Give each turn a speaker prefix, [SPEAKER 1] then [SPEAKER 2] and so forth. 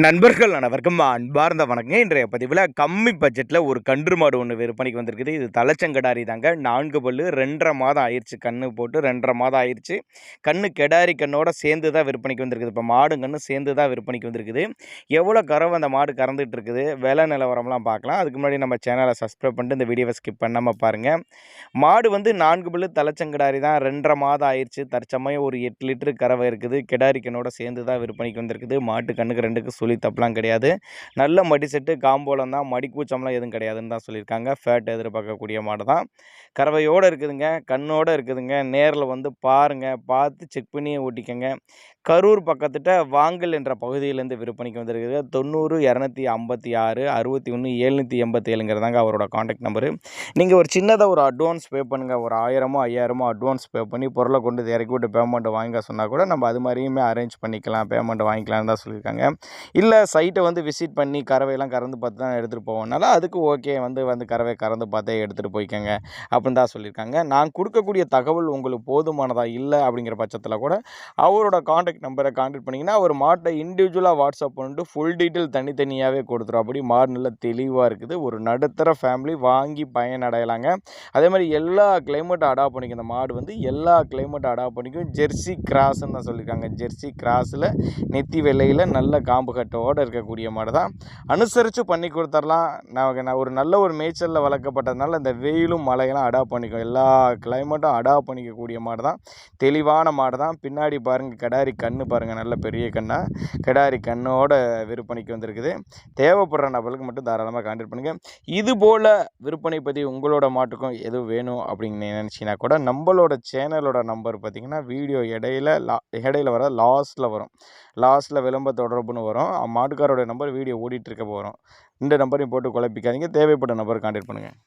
[SPEAKER 1] நண்பர்கள் அனைவருக்கும் அன்பார்ந்த வணக்கங்க. இன்றைய பதிவில் கம்மி பட்ஜெட்டில் ஒரு கன்று மாடு ஒன்று விற்பனைக்கு வந்திருக்குது. இது தலைச்சங்கடாரி தாங்க. 4 பல்லு 2.5 மாதம் ஆயிடுச்சு. கன்று போட்டு 2.5 மாதம் ஆயிடுச்சு. கன்று கெடாரி கண்ணோட சேர்ந்து தான் விற்பனைக்கு வந்திருக்குது. இப்போ மாடும் கன்று சேர்ந்து தான் விற்பனைக்கு வந்திருக்குது. எவ்வளோ கறவை அந்த மாடு கறந்துட்டு இருக்குது, விலை நிலவரம்லாம் பார்க்கலாம். அதுக்கு முன்னாடி நம்ம சேனலை சப்ஸ்கிரைப் பண்ணிட்டு இந்த வீடியோவை ஸ்கிப் பண்ணாமல் பாருங்கள். மாடு வந்து 4 பல்லு தலைச்சங்கடாரி தான். 2.5 மாதம் ஆயிடுச்சு. தற்சமயம் ஒரு 8 லிட்டரு கறவை இருக்குது. கெடாரி கண்ணோட சேர்ந்து தான் விற்பனைக்கு வந்திருக்குது. மாட்டு கண்ணுக்கு 2க்கு சொல்லி தப்பலாம் கிடையாது. நல்ல மடி செட்டு காம்போலம் தான், மடி கூச்சம்லாம் எதுவும் கிடையாதுன்னு தான் சொல்லியிருக்காங்க. ஃபேட் எதிர்பார்க்கக்கூடிய மாடு தான். கறவையோடு இருக்குதுங்க, கண்ணோடு இருக்குதுங்க. நேரில் வந்து பாருங்கள், பார்த்து செக் பண்ணி ஓட்டிக்கங்க. கரூர் பக்கத்துட்ட வாங்கல் என்ற பகுதியிலேருந்து விற்பனைக்கு வந்திருக்குது. 90 256 61 787ங்கிறதாங்க அவரோட காண்டாக்ட் நம்பரு. நீங்கள் ஒரு சின்னதாக ஒரு அட்வான்ஸ் பே பண்ணுங்கள். ஒரு 1000மோ 5000மோ அட்வான்ஸ் பே பண்ணி பொருளை கொண்டு இறக்கி விட்டு பேமெண்ட்டை வாங்க சொன்னால் கூட நம்ம அது மாதிரியுமே அரேஞ்ச் பண்ணிக்கலாம், பேமெண்ட்டை வாங்கிக்கலாம்னு தான் சொல்லியிருக்காங்க. இல்லை சைட்டை வந்து விசிட் பண்ணி கறவையெல்லாம் கறந்து பார்த்து தான் எடுத்துகிட்டு போவோம்னால அதுக்கு ஓகே, வந்து கறவை கறந்து பார்த்தே எடுத்துகிட்டு போய்க்கங்க அப்படின்னு தான் சொல்லியிருக்காங்க. நான் கொடுக்கக்கூடிய தகவல் உங்களுக்கு போதுமானதாக இல்லை அப்படிங்கிற பட்சத்தில் கூட அவரோட காண்டாக்ட் நம்பரை காண்டாக்ட் பண்ணிங்கன்னா அவர் மாட்டை இண்டிவிஜுவலாக வாட்ஸ்அப் பண்ணிட்டு ஃபுல் டீட்டெயில் தனித்தனியாகவே கொடுத்துரும். அப்படி மாடு நல்லா தெளிவாக இருக்குது. ஒரு நடுத்தர ஃபேமிலி வாங்கி பயனடையலாங்க. அதே மாதிரி எல்லா கிளைமேட்டும் அடாப்ட் பண்ணிக்கும். இந்த மாடு வந்து எல்லா கிளைமேட்டும் அடாப்ட் பண்ணிக்கும். ஜெர்சி கிராஸ்ன்னு தான் சொல்லியிருக்காங்க. ஜெர்சி கிராஸில் நெத்தி வெள்ளையில் நல்ல காம்பு கட்டோடு இருக்கக்கூடிய மாடு தான். அனுசரித்து பண்ணி கொடுத்துடலாம். நான் ஒரு நல்ல ஒரு மேய்ச்சலில் வளர்க்கப்பட்டதுனால இந்த வெயிலும் மழையெல்லாம் அடாப்ட் பண்ணிக்கும். எல்லா கிளைமேட்டும் அடாப்ட் பண்ணிக்கக்கூடிய மாடு தான். தெளிவான மாடு தான். பின்னாடி பாருங்கள், கிடாரி கன்று பாருங்கள், நல்ல பெரிய கண்ணாக கிடாரி கண்ணோட விற்பனைக்கு வந்திருக்குது. தேவைப்படுற நபர்களுக்கு மட்டும் தாராளமாக கான்டாக்ட் பண்ணுங்கள். இதுபோல் விற்பனை பற்றி உங்களோட மாட்டுக்கும் எதுவும் வேணும் அப்படின்னு நினச்சிங்கன்னா கூட நம்மளோட சேனலோட நம்பர் பார்த்திங்கன்னா வீடியோ இடையில வர லாஸ்ட்டில் வரும். லாஸ்ட்டில் விளம்பர தொடர்புன்னு வரும். மாட்டுக்காரோட நம்பர் வீடியோ ஓடிட்டுருக்க வரும். இந்த நம்பரையும் போட்டு குழப்பிக்காதீங்க. தேவைப்பட்ட நம்பர் கான்டாக்ட் பண்ணுங்கள்.